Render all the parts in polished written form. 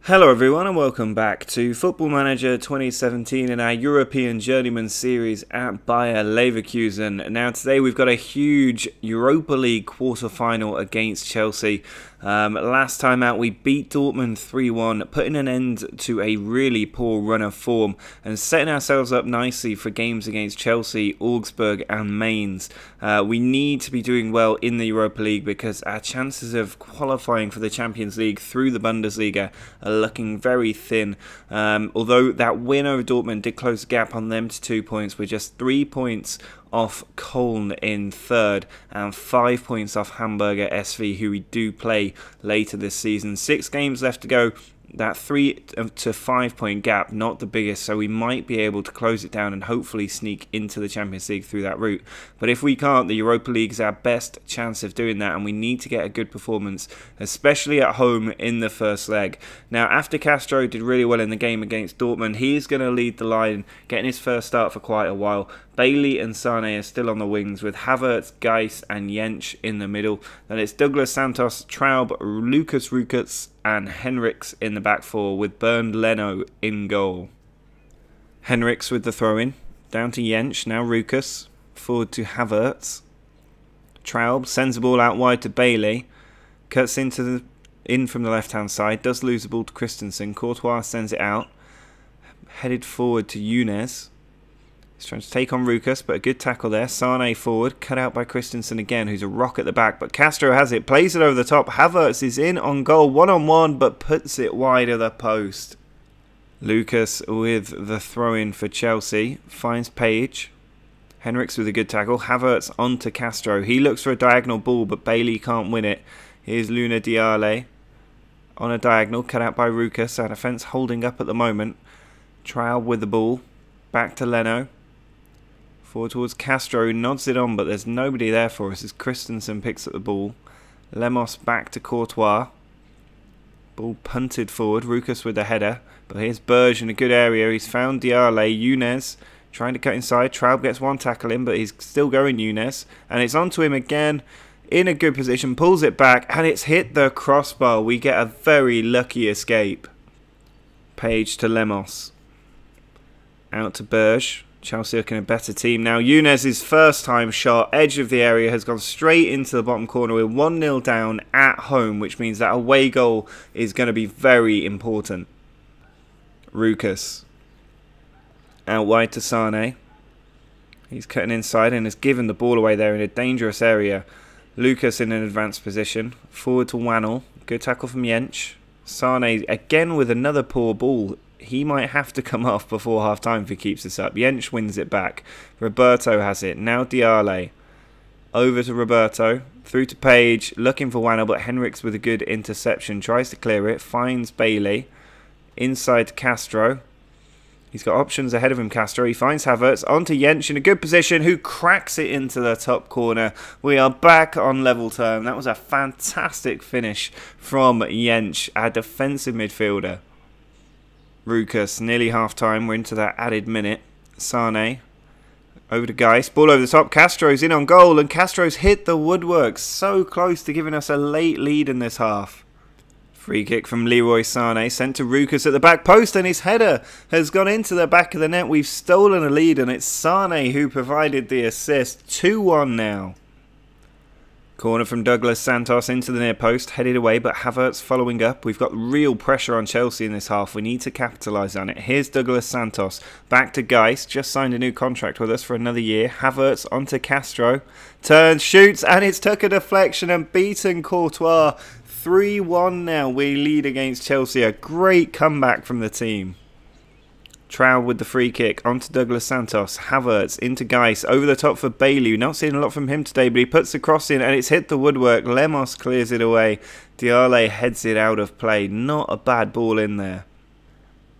Hello everyone and welcome back to Football Manager 2017 in our European Journeyman series at Bayer Leverkusen. Now today we've got a huge Europa League quarter-final against Chelsea. Last time out we beat Dortmund 3-1, putting an end to a really poor run of form and setting ourselves up nicely for games against Chelsea, Augsburg and Mainz. We need to be doing well in the Europa League because our chances of qualifying for the Champions League through the Bundesliga are looking very thin. Although that win over Dortmund did close the gap on them to 2 points, we're just 3 points off Köln in third and 5 points off Hamburger SV, who we do play later this season. 6 games left to go. That 3 to 5 point gap, not the biggest, so we might be able to close it down and hopefully sneak into the Champions League through that route. But if we can't, the Europa League is our best chance of doing that, and we need to get a good performance, especially at home in the first leg. Now, after Castro did really well in the game against Dortmund, he's going to lead the line, getting his first start for quite a while. Bailey and Sane are still on the wings, with Havertz, Geis and Jensch in the middle. Then it's Douglas Santos, Traub, Lucas Ruckertz and Henriks in the back four, with Bernd Leno in goal. Henriks with the throw-in, down to Jensch, now Ruckertz, forward to Havertz. Traub sends the ball out wide to Bailey, cuts in from the left-hand side, does lose the ball to Christensen. Courtois sends it out, headed forward to Younes. He's trying to take on Ruckertz, but a good tackle there. Sane forward, cut out by Christensen again, who's a rock at the back. But Castro has it, plays it over the top. Havertz is in on goal, one-on-one, but puts it wide of the post. Lucas with the throw-in for Chelsea, finds Page. Henriks with a good tackle. Havertz onto Castro. He looks for a diagonal ball, but Bailey can't win it. Here's Luna Diale on a diagonal, cut out by Ruckertz. Our defence holding up at the moment. Traub with the ball, back to Leno. Forward towards Castro, who nods it on, but there's nobody there for us as Christensen picks up the ball. Lemos back to Courtois. Ball punted forward, Ruckertz with the header. But here's Berge in a good area. He's found Diale. Younes trying to cut inside. Traub gets one tackle in, but he's still going, Younes. And it's onto him again in a good position. Pulls it back, and it's hit the crossbar. We get a very lucky escape. Page to Lemos. Out to Berge. Chelsea looking a better team now. Younes' first time shot, edge of the area, has gone straight into the bottom corner. We're 1-0 down at home, which means that away goal is going to be very important. Ruckertz out wide to Sane. He's cutting inside and has given the ball away there in a dangerous area. Lucas in an advanced position. Forward to Wannell. Good tackle from Jensch. Sane again with another poor ball. He might have to come off before half-time if he keeps this up. Jensch wins it back. Roberto has it. Now Diale. Over to Roberto. Through to Page. Looking for Wannell, but Henriks with a good interception. Tries to clear it. Finds Bailey. Inside to Castro. He's got options ahead of him, Castro. He finds Havertz. Onto Jensch in a good position, who cracks it into the top corner. We are back on level term. That was a fantastic finish from Jensch, our defensive midfielder. Ruckertz, nearly half-time. We're into that added minute. Sane, over to Geis. Ball over the top. Castro's in on goal, and Castro's hit the woodwork. So close to giving us a late lead in this half. Free kick from Leroy Sane, sent to Ruckertz at the back post, and his header has gone into the back of the net. We've stolen a lead, and it's Sane who provided the assist. 2-1 now. Corner from Douglas Santos into the near post, headed away, but Havertz following up. We've got real pressure on Chelsea in this half. We need to capitalise on it. Here's Douglas Santos, back to Geis, just signed a new contract with us for another year. Havertz onto Castro, turns, shoots, and it's took a deflection and beaten Courtois. 3-1 now, we lead against Chelsea. A great comeback from the team. Traub with the free kick, onto Douglas Santos. Havertz into Geis, over the top for Bailey. We're not seeing a lot from him today, but he puts the cross in and it's hit the woodwork. Lemos clears it away. Diale heads it out of play. Not a bad ball in there.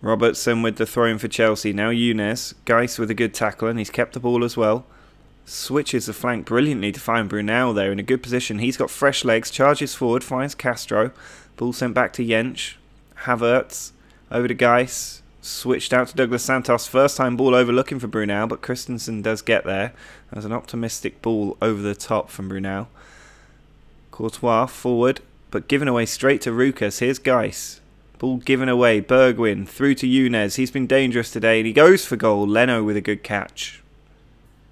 Robertson with the throw-in for Chelsea. Now Younes. Geis with a good tackle, and he's kept the ball as well. Switches the flank brilliantly to find Brunel there in a good position. He's got fresh legs, charges forward, finds Castro. Ball sent back to Jensch. Havertz, over to Geis. Switched out to Douglas Santos. First time ball over looking for Brunel, but Christensen does get there. There's an optimistic ball over the top from Brunel. Courtois forward, but given away straight to Ruckertz. Here's Geis. Ball given away. Bergwijn through to Younes. He's been dangerous today and he goes for goal. Leno with a good catch.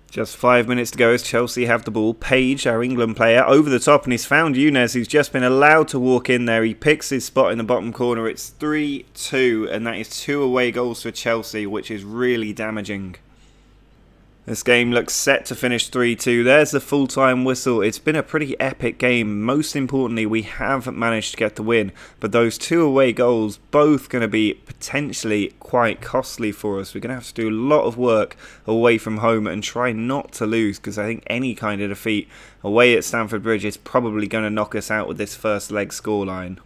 Just 5 minutes to go as Chelsea have the ball. Page, our England player, over the top, and he's found Younes, who's just been allowed to walk in there. He picks his spot in the bottom corner. It's 3-2, and that is 2 away goals for Chelsea, which is really damaging. This game looks set to finish 3-2. There's the full-time whistle. It's been a pretty epic game. Most importantly, we have managed to get the win. But those 2 away goals, both going to be potentially quite costly for us. We're going to have to do a lot of work away from home and try not to lose, because I think any kind of defeat away at Stamford Bridge is probably going to knock us out with this first leg scoreline.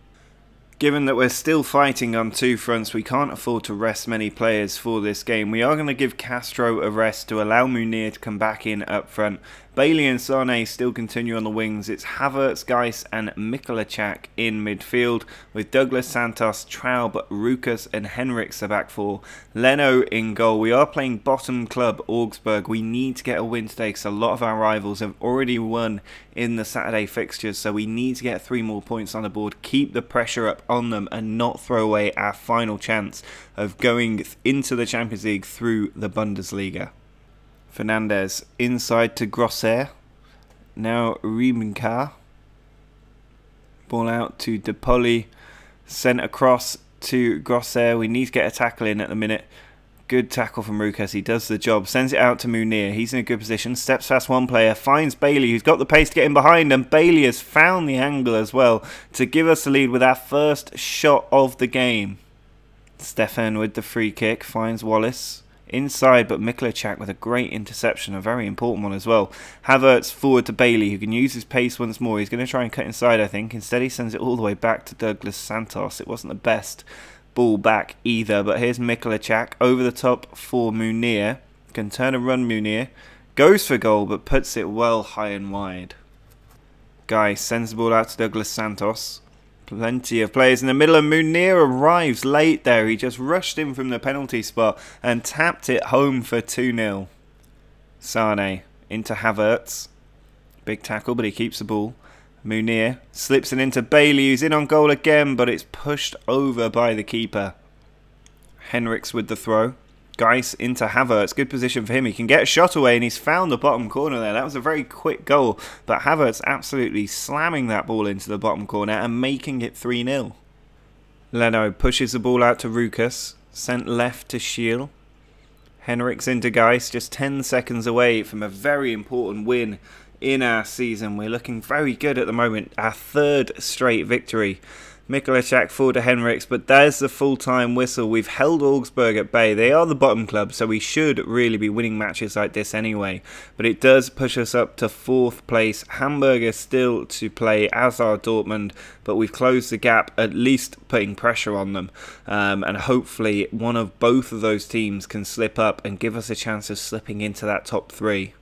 Given that we're still fighting on 2 fronts, we can't afford to rest many players for this game. We are going to give Castro a rest to allow Munir to come back in up front. Bailey and Sane still continue on the wings. It's Havertz, Geis and Mikulacak in midfield, with Douglas Santos, Traub, Rukas and Henriks the back 4. Leno in goal. We are playing bottom club Augsburg. We need to get a win today because a lot of our rivals have already won in the Saturday fixtures, so we need to get 3 more points on the board, keep the pressure up on them and not throw away our final chance of going into the Champions League through the Bundesliga. Fernandez inside to Grosser. Now Riebenka. Ball out to De Poli. Sent across to Grosser. We need to get a tackle in at the minute. Good tackle from Rukas. He does the job. Sends it out to Munir. He's in a good position. Steps past one player. Finds Bailey, who's got the pace to get in behind. And Bailey has found the angle as well to give us the lead with our first shot of the game. Stefan with the free kick. Finds Wallace. Inside, but Mikulacak with a great interception, a very important one as well. Havertz forward to Bailey, who can use his pace once more. He's going to try and cut inside, I think. Instead, he sends it all the way back to Douglas Santos. It wasn't the best ball back either, but here's Mikulacak over the top for Munir. Can turn and run Munir. Goes for goal, but puts it well high and wide. Guy sends the ball out to Douglas Santos. Plenty of players in the middle, and Munir arrives late there. He just rushed in from the penalty spot and tapped it home for 2-0. Sane into Havertz. Big tackle, but he keeps the ball. Munir slips it into Bailey, who's in on goal again, but it's pushed over by the keeper. Henriks with the throw. Geis into Havertz. Good position for him. He can get a shot away, and he's found the bottom corner there. That was a very quick goal, but Havertz absolutely slamming that ball into the bottom corner and making it 3-0. Leno pushes the ball out to Rukas. Sent left to Schiel. Henriks into Geis. Just 10 seconds away from a very important win in our season. We're looking very good at the moment. Our 3rd straight victory. Mikulacak forward to Henriks, but there's the full-time whistle. We've held Augsburg at bay. They are the bottom club, so we should really be winning matches like this anyway. But it does push us up to 4th place. Hamburg is still to play, as are Dortmund, but we've closed the gap, at least putting pressure on them. And hopefully one of both of those teams can slip up and give us a chance of slipping into that top 3.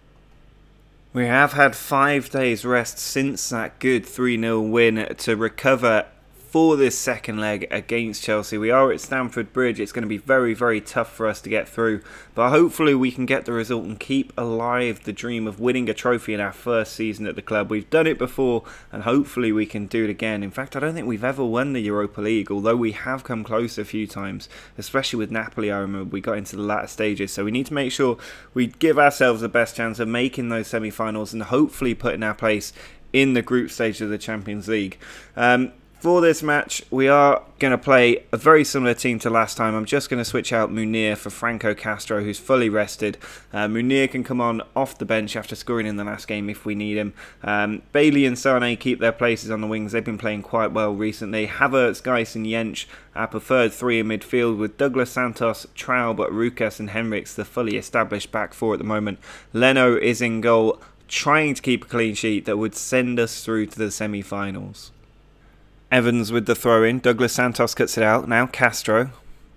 We have had 5 days rest since that good 3-0 win to recover for this second leg against Chelsea. We are at Stamford Bridge. It's going to be very, very tough for us to get through, but hopefully we can get the result and keep alive the dream of winning a trophy in our first season at the club. We've done it before, and hopefully we can do it again. In fact, I don't think we've ever won the Europa League, although we have come close a few times, especially with Napoli. I remember we got into the latter stages, so we need to make sure we give ourselves the best chance of making those semi-finals and hopefully putting our place in the group stage of the Champions League. For this match, we are going to play a very similar team to last time. I'm just going to switch out Munir for Franco Castro, who's fully rested. Munir can come on off the bench after scoring in the last game if we need him. Bailey and Sane keep their places on the wings. They've been playing quite well recently. Havertz, Geis and Jensch, our preferred 3 in midfield, with Douglas Santos, Traub, Rukas and Henriks, the fully established back 4 at the moment. Leno is in goal, trying to keep a clean sheet that would send us through to the semi-finals. Evans with the throw-in. Douglas Santos cuts it out. Now Castro.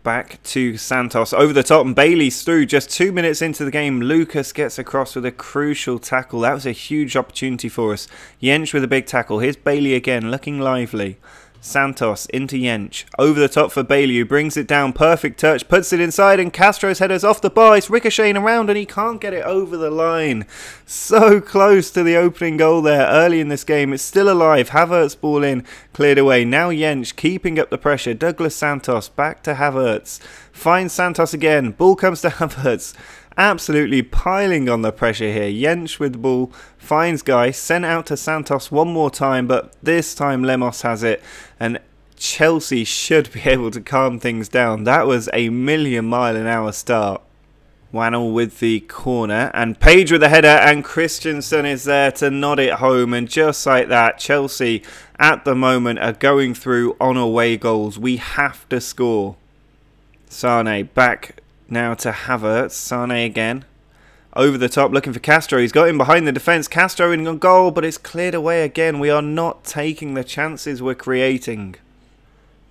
Back to Santos. Over the top, and Bailey's through. Just 2 minutes into the game, Lucas gets across with a crucial tackle. That was a huge opportunity for us. Jensch with a big tackle. Here's Bailey again, looking lively. Santos into Jensch. Over the top for Bailey, who brings it down. Perfect touch. Puts it inside, and Castro's header's off the bar. It's ricocheting around, and he can't get it over the line. So close to the opening goal there early in this game. It's still alive. Havertz ball in. Cleared away. Now Jensch keeping up the pressure. Douglas Santos back to Havertz. Finds Santos again. Ball comes to Havertz. Absolutely piling on the pressure here. Jensch with the ball, finds Guy, sent out to Santos one more time, but this time Lemos has it, and Chelsea should be able to calm things down. That was a 1,000,000-mile-an-hour start. Wannell with the corner, and Page with the header, and Christensen is there to nod it home, and just like that, Chelsea at the moment are going through on away goals. We have to score. Sane back now to Havertz. Sane again. Over the top looking for Castro. He's got him behind the defence. Castro in on goal, but it's cleared away again. We are not taking the chances we're creating.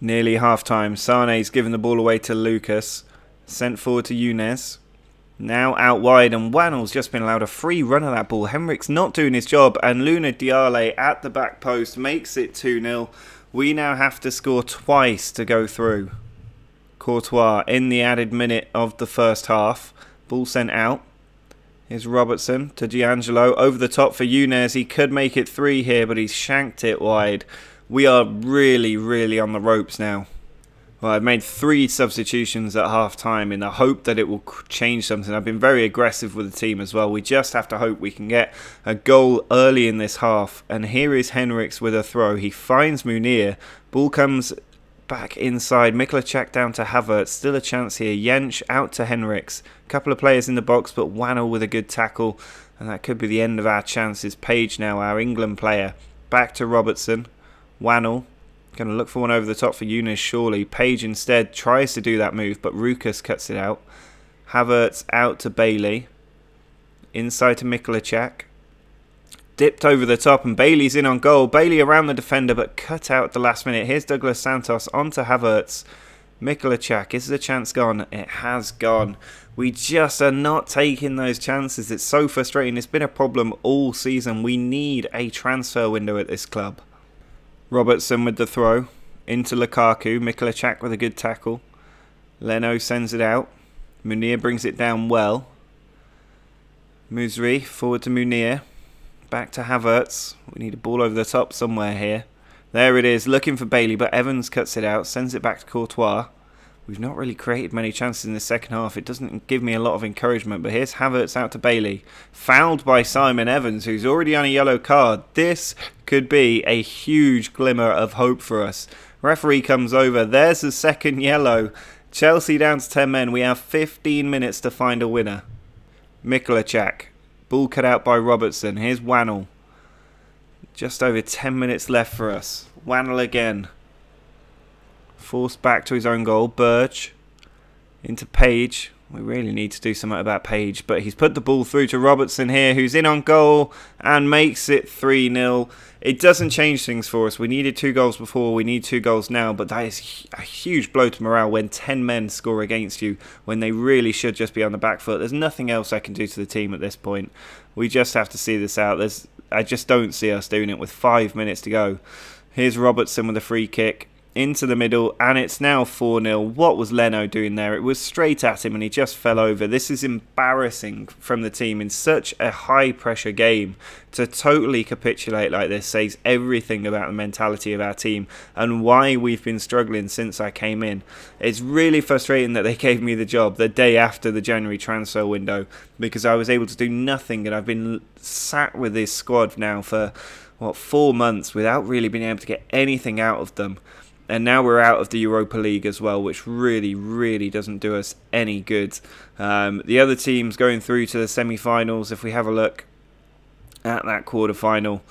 Nearly half time. Sane's given the ball away to Lucas. Sent forward to Younes. Now out wide, and Wannell's just been allowed a free run of that ball. Henrik's not doing his job, and Luna Diale at the back post makes it 2-0. We now have to score twice to go through. Courtois in the added minute of the first half. Ball sent out. Here's Robertson to Giangelo. Over the top for Younes. He could make it 3 here, but he's shanked it wide. We are really, really on the ropes now. Well, I've made 3 substitutions at half-time in the hope that it will change something. I've been very aggressive with the team as well. We just have to hope we can get a goal early in this half. And here is Henriks with a throw. He finds Munir. Ball comes back inside. Mikulacek down to Havertz. Still a chance here. Jensch out to Henriks. Couple of players in the box, but Wannell with a good tackle. And that could be the end of our chances. Page now, our England player. Back to Robertson. Wannell. Going to look for one over the top for Younes, surely. Page instead tries to do that move, but Rukas cuts it out. Havertz out to Bailey. Inside to Mikulacek. Dipped over the top, and Bailey's in on goal. Bailey around the defender, but cut out at the last minute. Here's Douglas Santos onto Havertz. Mikulacek, is the chance gone? It has gone. We just are not taking those chances. It's so frustrating. It's been a problem all season. We need a transfer window at this club. Robertson with the throw into Lukaku. Mikulacek with a good tackle. Leno sends it out. Munir brings it down well. Musri forward to Munir. Back to Havertz. We need a ball over the top somewhere here. There it is, looking for Bailey, but Evans cuts it out, sends it back to Courtois. We've not really created many chances in the second half. It doesn't give me a lot of encouragement, but here's Havertz out to Bailey. Fouled by Simon Evans, who's already on a yellow card. This could be a huge glimmer of hope for us. Referee comes over. There's the second yellow. Chelsea down to 10 men. We have 15 minutes to find a winner. Mikulacek. Ball cut out by Robertson. Here's Wannell. Just over 10 minutes left for us. Wannell again. Forced back to his own goal. Burge. Into Page. We really need to do something about Page. But he's put the ball through to Robertson here, who's in on goal and makes it 3-0. It doesn't change things for us. We needed 2 goals before. We need 2 goals now. But that is a huge blow to morale when 10 men score against you, when they really should just be on the back foot. There's nothing else I can do to the team at this point. We just have to see this out. I just don't see us doing it with 5 minutes to go. Here's Robertson with a free kick. Into the middle, and it's now 4-0. What was Leno doing there? It was straight at him and he just fell over. This is embarrassing from the team in such a high pressure game. To totally capitulate like this says everything about the mentality of our team and why we've been struggling since I came in. It's really frustrating that they gave me the job the day after the January transfer window, because I was able to do nothing, and I've been sat with this squad now for 4 months without really being able to get anything out of them. And now we're out of the Europa League as well, which really, really doesn't do us any good. The other teams going through to the semi-finals, if we have a look at that quarter-final,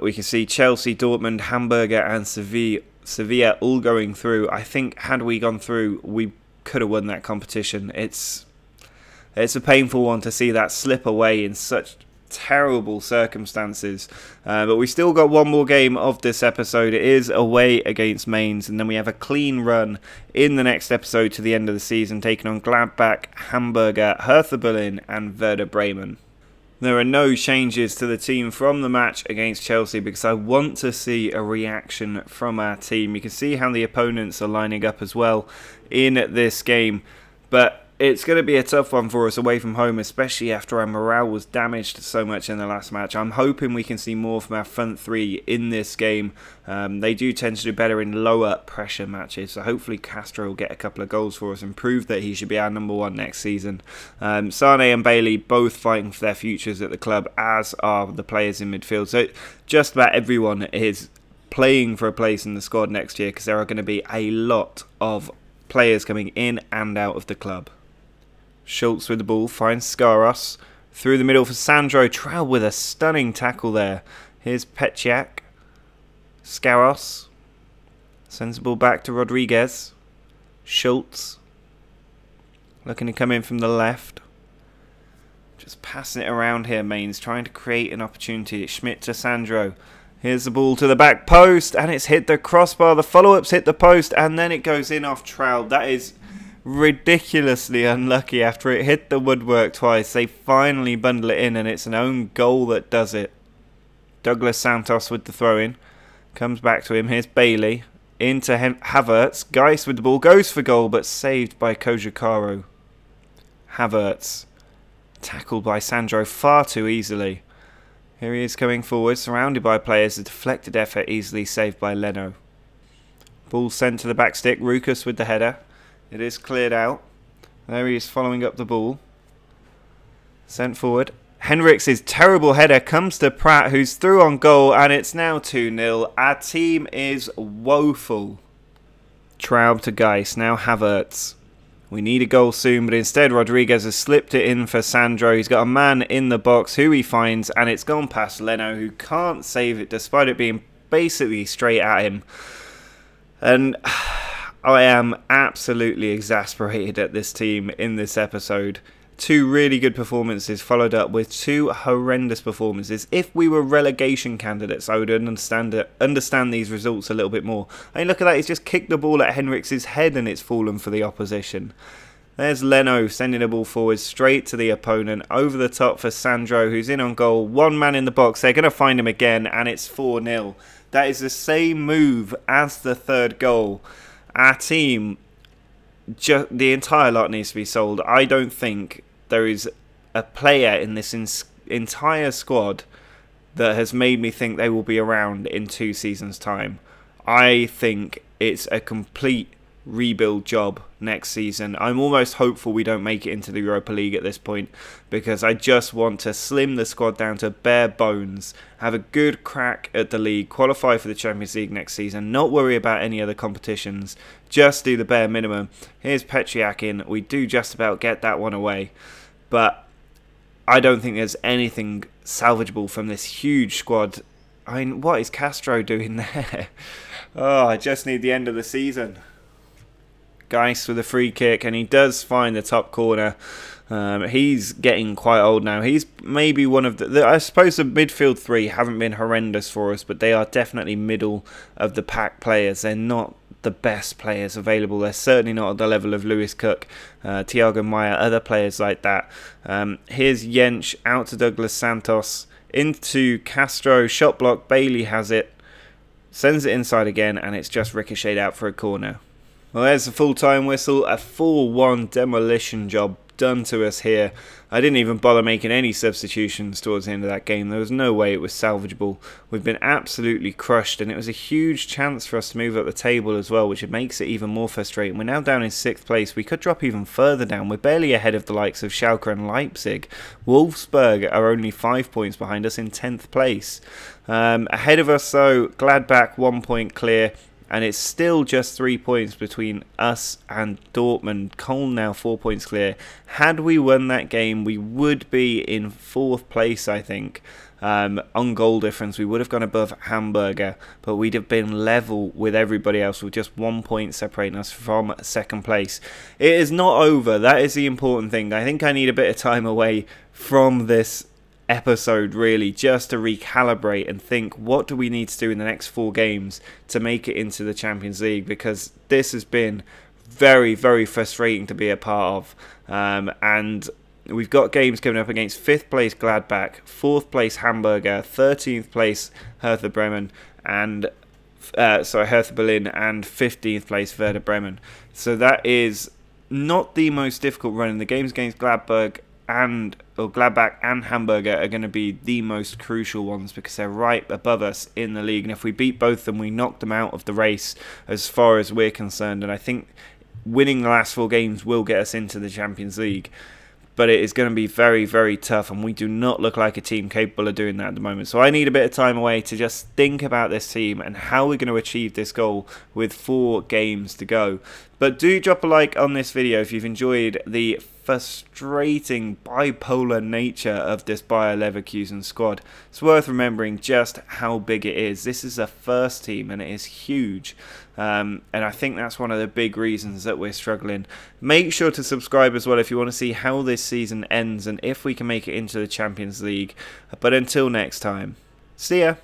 we can see Chelsea, Dortmund, Hamburger and Sevilla all going through. I think had we gone through, we could have won that competition. It's a painful one to see that slip away in such terrible circumstances, but we still got one more game of this episode. It is away against Mainz, and then we have a clean run in the next episode to the end of the season, taking on Gladbach, Hamburger, Hertha Berlin and Werder Bremen. There are no changes to the team from the match against Chelsea because I want to see a reaction from our team. You can see how the opponents are lining up as well in this game, but it's going to be a tough one for us away from home, especially after our morale was damaged so much in the last match. I'm hoping we can see more from our front three in this game. They do tend to do better in lower pressure matches, so hopefully Castro will get a couple of goals for us and prove that he should be our #1 next season. Sane and Bailey both fighting for their futures at the club, as are the players in midfield. So just about everyone is playing for a place in the squad next year because there are going to be a lot of players coming in and out of the club. Schultz with the ball, finds Skaros. Through the middle for Sandro. Trau with a stunning tackle there. Here's Petchak. Skaros. Sends the ball back to Rodriguez. Schultz. Looking to come in from the left. Just passing it around here, Mainz. Trying to create an opportunity. It's Schmidt to Sandro. Here's the ball to the back post. And it's hit the crossbar. The follow-up's hit the post. And then it goes in off Trau. That is ridiculously unlucky. After it hit the woodwork twice, they finally bundle it in, and it's an own goal that does it. Douglas Santos with the throw-in. Comes back to him. Here's Bailey. Into Havertz. Geis with the ball. Goes for goal, but saved by Kojukaro. Havertz. Tackled by Sandro far too easily. Here he is coming forward, surrounded by players. A deflected effort, easily saved by Leno. Ball sent to the back stick. Rukas with the header. It is cleared out. There he is following up the ball. Sent forward. Henriks' terrible header comes to Pratt, who's through on goal, and it's now 2-0. Our team is woeful. Traub to Geis, now Havertz. We need a goal soon, but instead Rodriguez has slipped it in for Sandro. He's got a man in the box who he finds, and it's gone past Leno, who can't save it despite it being basically straight at him. And I am absolutely exasperated at this team in this episode. 2 really good performances followed up with 2 horrendous performances. If we were relegation candidates, I would understand these results a little bit more. I mean, look at that. He's just kicked the ball at Henriks' head and it's fallen for the opposition. There's Leno sending the ball forward straight to the opponent. Over the top for Sandro, who's in on goal. 1 man in the box. They're going to find him again, and it's 4-0. That is the same move as the 3rd goal. Our team, the entire lot needs to be sold. I don't think there is a player in this entire squad that has made me think they will be around in 2 seasons' time. I think it's a complete rebuild job next season. I'm almost hopeful we don't make it into the Europa League at this point, because I just want to slim the squad down to bare bones, have a good crack at the league, qualify for the Champions League next season, not worry about any other competitions, just do the bare minimum. Here's Petchak in. We do just about get that one away, but I don't think there's anything salvageable from this huge squad. I mean, what is Castro doing there? Oh, I just need the end of the season. Geis with a free kick, and he does find the top corner. He's getting quite old now. He's maybe one of the I suppose the midfield 3 haven't been horrendous for us, but they are definitely middle of the pack players. They're not the best players available. They're certainly not at the level of Lewis Cook, Thiago Maia, other players like that. Here's Jensch out to Douglas Santos, into Castro, shot block. Bailey has it, sends it inside again, and it's just ricocheted out for a corner. Well, there's the full-time whistle, a 4-1 demolition job done to us here. I didn't even bother making any substitutions towards the end of that game. There was no way it was salvageable. We've been absolutely crushed, and it was a huge chance for us to move up the table as well, which makes it even more frustrating. We're now down in 6th place. We could drop even further down. We're barely ahead of the likes of Schalke and Leipzig. Wolfsburg are only 5 points behind us in 10th place. Ahead of us, though, Gladbach 1 point clear. And it's still just 3 points between us and Dortmund. Köln now 4 points clear. Had we won that game, we would be in 4th place, I think. On goal difference, we would have gone above Hamburger, but we'd have been level with everybody else with just 1 point separating us from 2nd place. It is not over. That is the important thing. I think I need a bit of time away from this episode, really, just to recalibrate and think, what do we need to do in the next 4 games to make it into the Champions League, because this has been very, very frustrating to be a part of, and we've got games coming up against 5th place Gladbach, 4th place Hamburger, 13th place Hertha Bremen, and Hertha Berlin, and 15th place Werder Bremen. So that is not the most difficult run. In the games against Gladbach and Hamburger are going to be the most crucial ones because they're right above us in the league, and if we beat both of them, we knock them out of the race as far as we're concerned. And I think winning the last 4 games will get us into the Champions League, but it is going to be very, very tough, and we do not look like a team capable of doing that at the moment. So I need a bit of time away to just think about this team and how we're going to achieve this goal with 4 games to go. But do drop a like on this video if you've enjoyed the frustrating bipolar nature of this Bayer Leverkusen squad. It's worth remembering just how big it is. This is a first team and it is huge. And I think that's one of the big reasons that we're struggling. Make sure to subscribe as well if you want to see how this season ends and if we can make it into the Champions League. But until next time, see ya!